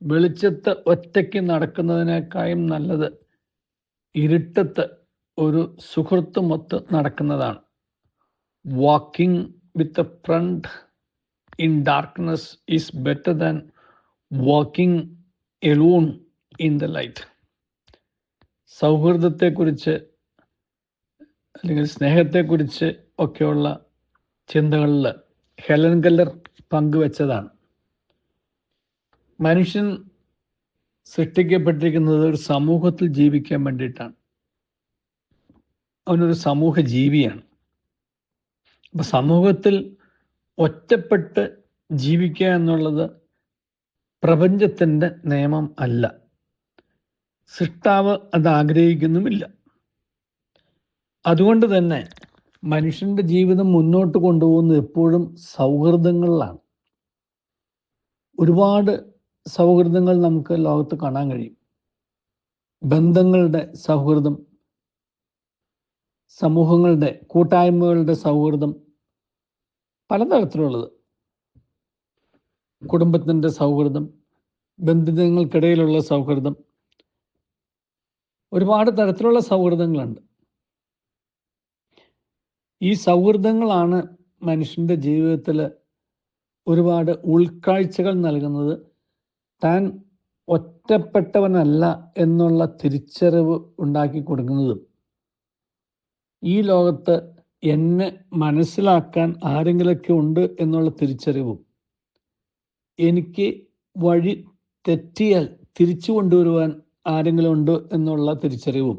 വെളിച്ചത്ത് ഒറ്റയ്ക്ക് നടക്കുന്നതിനേക്കാളും നല്ലത് ഇരുട്ടത്ത് ഒരു സുഹൃത്തുമൊത്ത് നടക്കുന്നതാണ്. Walking with a friend in darkness is better than walking alone in the light. സൗഹൃദത്തെക്കുറിച്ച് അല്ലെങ്കിൽ സ്നേഹത്തെക്കുറിച്ച് ഒക്കെയുള്ള ചിന്തകളിൽ ഹെലൻ കെല്ലർ പങ്കുവച്ചതാണ്. മനുഷ്യൻ സൃഷ്ടിക്കപ്പെട്ടിരിക്കുന്നത് ഒരു സമൂഹത്തിൽ ജീവിക്കാൻ വേണ്ടിയിട്ടാണ്. അവനൊരു സമൂഹ ജീവിയാണ്. അപ്പം സമൂഹത്തിൽ ഒറ്റപ്പെട്ട് ജീവിക്കുക എന്നുള്ളത് പ്രപഞ്ചത്തിൻ്റെ നിയമം അല്ല. സൃഷ്ടാവ് അത് ആഗ്രഹിക്കുന്നുമില്ല. അതുകൊണ്ട് തന്നെ മനുഷ്യൻ്റെ ജീവിതം മുന്നോട്ട് കൊണ്ടുപോകുന്നത് എപ്പോഴും സൗഹൃദങ്ങളിലാണ്. ഒരുപാട് സൗഹൃദങ്ങൾ നമുക്ക് ലോകത്ത് കാണാൻ കഴിയും. ബന്ധങ്ങളുടെ സൗഹൃദം, സമൂഹങ്ങളുടെ കൂട്ടായ്മകളുടെ സൗഹൃദം, പലതരത്തിലുള്ളത്. കുടുംബത്തിൻ്റെ സൗഹൃദം, ബന്ധുജനങ്ങൾക്കിടയിലുള്ള സൗഹൃദം, ഒരുപാട് തരത്തിലുള്ള സൗഹൃദങ്ങളുണ്ട്. ഈ സൗഹൃദങ്ങളാണ് മനുഷ്യൻ്റെ ജീവിതത്തിൽ ഒരുപാട് ഉൾക്കാഴ്ചകൾ നൽകുന്നത്. താൻ ഒറ്റപ്പെട്ടവനല്ല എന്നുള്ള തിരിച്ചറിവ് ഉണ്ടാക്കി കൊടുക്കുന്നതും, ഈ ലോകത്ത് എന്നെ മനസ്സിലാക്കാൻ ആരെങ്കിലൊക്കെ ഉണ്ട് എന്നുള്ള തിരിച്ചറിവും, എനിക്ക് വഴി തെറ്റിയാൽ തിരിച്ചു കൊണ്ടുവരുവാൻ ആരെങ്കിലും ഉണ്ട് എന്നുള്ള തിരിച്ചറിവും,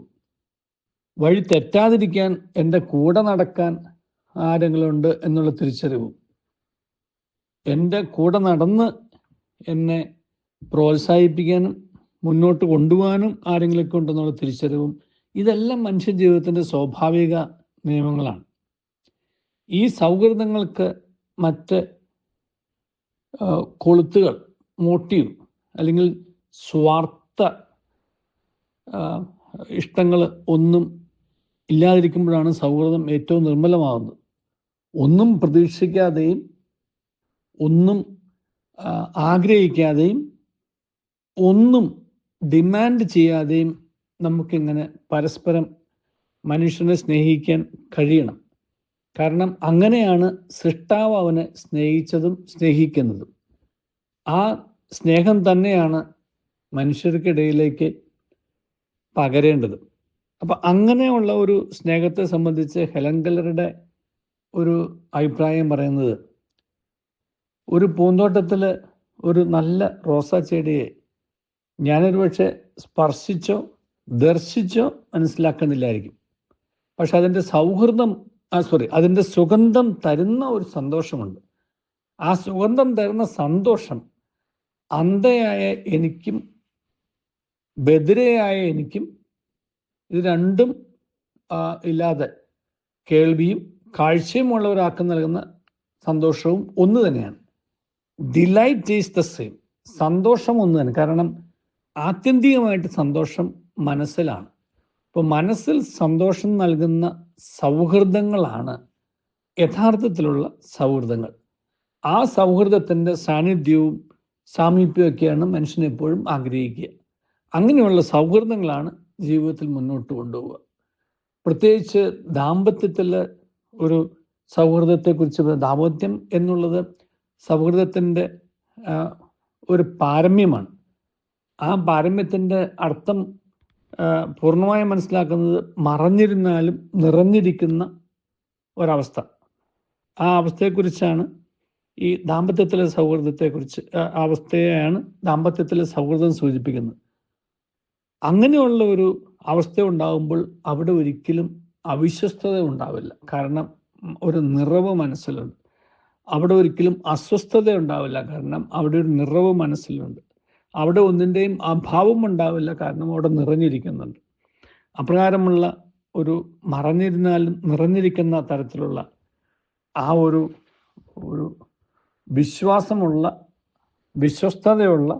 വഴി തെറ്റാതിരിക്കാൻ എൻ്റെ കൂടെ നടക്കാൻ ആരെങ്കിലും ഉണ്ട് എന്നുള്ള തിരിച്ചറിവും, എൻ്റെ കൂടെ നടന്ന് എന്നെ പ്രോത്സാഹിപ്പിക്കാനും മുന്നോട്ട് കൊണ്ടുപോകാനും ആരെങ്കിലുമൊക്കെ ഉണ്ടെന്നുള്ള തിരിച്ചറിവും, ഇതെല്ലാം മനുഷ്യ ജീവിതത്തിൻ്റെ സ്വാഭാവിക നിയമങ്ങളാണ്. ഈ സൗഹൃദങ്ങൾക്ക് മറ്റ് കൊളുത്തുകൾ, മോട്ടീവ് അല്ലെങ്കിൽ സ്വാർത്ഥ ഇഷ്ടങ്ങൾ ഒന്നും ഇല്ലാതിരിക്കുമ്പോഴാണ് സൗഹൃദം ഏറ്റവും നിർമ്മലമാകുന്നത്. ഒന്നും പ്രതീക്ഷിക്കാതെയും ഒന്നും ആഗ്രഹിക്കാതെയും ഒന്നും ഡിമാൻഡ് ചെയ്യാതെയും നമുക്കിങ്ങനെ പരസ്പരം മനുഷ്യനെ സ്നേഹിക്കാൻ കഴിയണം. കാരണം അങ്ങനെയാണ് സൃഷ്ടാവ് അവനെ സ്നേഹിച്ചതും സ്നേഹിക്കുന്നതും. ആ സ്നേഹം തന്നെയാണ് മനുഷ്യർക്കിടയിലേക്ക് പകരേണ്ടത്. അപ്പം അങ്ങനെയുള്ള ഒരു സ്നേഹത്തെ സംബന്ധിച്ച് ഹെലൻ കെല്ലറുടെ ഒരു അഭിപ്രായം പറയുന്നത്, ഒരു പൂന്തോട്ടത്തിൽ ഒരു നല്ല റോസാ ചെടിയെ ഞാനൊരു പക്ഷേ സ്പർശിച്ചോ ദർശിച്ചോ മനസ്സിലാക്കുന്നില്ലായിരിക്കും. പക്ഷെ അതിൻ്റെ അതിൻ്റെ സുഗന്ധം തരുന്ന ഒരു സന്തോഷമുണ്ട്. ആ സുഗന്ധം തരുന്ന സന്തോഷം അന്ധയായ എനിക്കും ബധിരയായ എനിക്കും, ഇത് രണ്ടും ഇല്ലാതെ കേൾവിയും കാഴ്ചയും ഉള്ള ഒരാൾക്ക് നൽകുന്ന സന്തോഷവും ഒന്ന് തന്നെയാണ്. Delight is the same. സന്തോഷം ഒന്ന് തന്നെ. കാരണം ആത്യന്തികമായിട്ട് സന്തോഷം മനസ്സിലാണ്. അപ്പോൾ മനസ്സിൽ സന്തോഷം നൽകുന്ന സൗഹൃദങ്ങളാണ് യഥാർത്ഥത്തിലുള്ള സൗഹൃദങ്ങൾ. ആ സൗഹൃദത്തിൻ്റെ സാന്നിധ്യവും സാമീപ്യമൊക്കെയാണ് മനുഷ്യൻ എപ്പോഴും ആഗ്രഹിക്കുക. അങ്ങനെയുള്ള സൗഹൃദങ്ങളാണ് ജീവിതത്തിൽ മുന്നോട്ട് കൊണ്ടുപോവുക. പ്രത്യേകിച്ച് ദാമ്പത്യത്തിൽ ഒരു സൗഹൃദത്തെക്കുറിച്ച്, ദാമ്പത്യം എന്നുള്ളത് സൗഹൃദത്തിൻ്റെ ഒരു പാരമ്യമാണ്. ആ പാരമ്യത്തിൻ്റെ അർത്ഥം പൂർണ്ണമായി മനസ്സിലാക്കുന്നത് മറഞ്ഞിരുന്നാലും നിറഞ്ഞിരിക്കുന്ന ഒരവസ്ഥ. ആ അവസ്ഥയെക്കുറിച്ചാണ് ഈ ദാമ്പത്യത്തിലെ സൗഹൃദത്തെക്കുറിച്ച്, അവസ്ഥയെയാണ് ദാമ്പത്യത്തിലെ സൗഹൃദം സൂചിപ്പിക്കുന്നത്. അങ്ങനെയുള്ള ഒരു അവസ്ഥ ഉണ്ടാകുമ്പോൾ അവിടെ ഒരിക്കലും അവിശ്വസ്തത ഉണ്ടാവില്ല. കാരണം ഒരു നിറവ് മനസ്സിലുണ്ട്. അവിടെ ഒരിക്കലും അസ്വസ്ഥത ഉണ്ടാവില്ല. കാരണം അവിടെ ഒരു നിറവ് മനസ്സിലുണ്ട്. അവിടെ ഒന്നിൻ്റെയും അഭാവം ഉണ്ടാവില്ല. കാരണം അവിടെ നിറഞ്ഞിരിക്കുന്നുണ്ട്. അപ്രകാരമുള്ള ഒരു മറഞ്ഞിരുന്നാലും നിറഞ്ഞിരിക്കുന്ന തരത്തിലുള്ള ആ ഒരു വിശ്വാസമുള്ള, വിശ്വസ്തതയുള്ള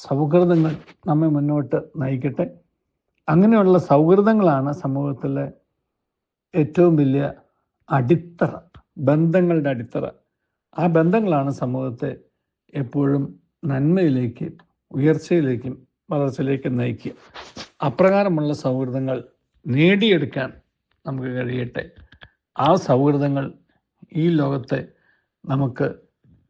സൗഹൃദങ്ങൾ നമ്മെ മുന്നോട്ട് നയിക്കട്ടെ. അങ്ങനെയുള്ള സൗഹൃദങ്ങളാണ് സമൂഹത്തിലെ ഏറ്റവും വലിയ അടിത്തറ, ബന്ധങ്ങളുടെ അടിത്തറ. ആ ബന്ധങ്ങളാണ് സമൂഹത്തെ എപ്പോഴും നന്മയിലേക്ക് ഉയർച്ചയിലേക്കും വളർച്ചയിലേക്കും നയിക്കുക. അപ്രകാരമുള്ള സൗഹൃദങ്ങൾ നേടിയെടുക്കാൻ നമുക്ക് കഴിയട്ടെ. ആ സൗഹൃദങ്ങൾ ഈ ലോകത്തെ നമുക്ക്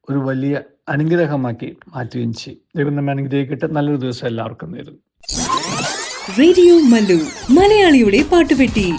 ഒരു വലിയ അനുഗ്രഹമാക്കി മാറ്റുകയും ചെയ്യും. ദൈവം നമ്മെ അനുഗ്രഹിക്കട്ടെ. നല്ലൊരു ദിവസം എല്ലാവർക്കും നേരുന്നു. റേഡിയോ മല്ലു, മലയാളിയുടെ പാട്ടുപെട്ടി.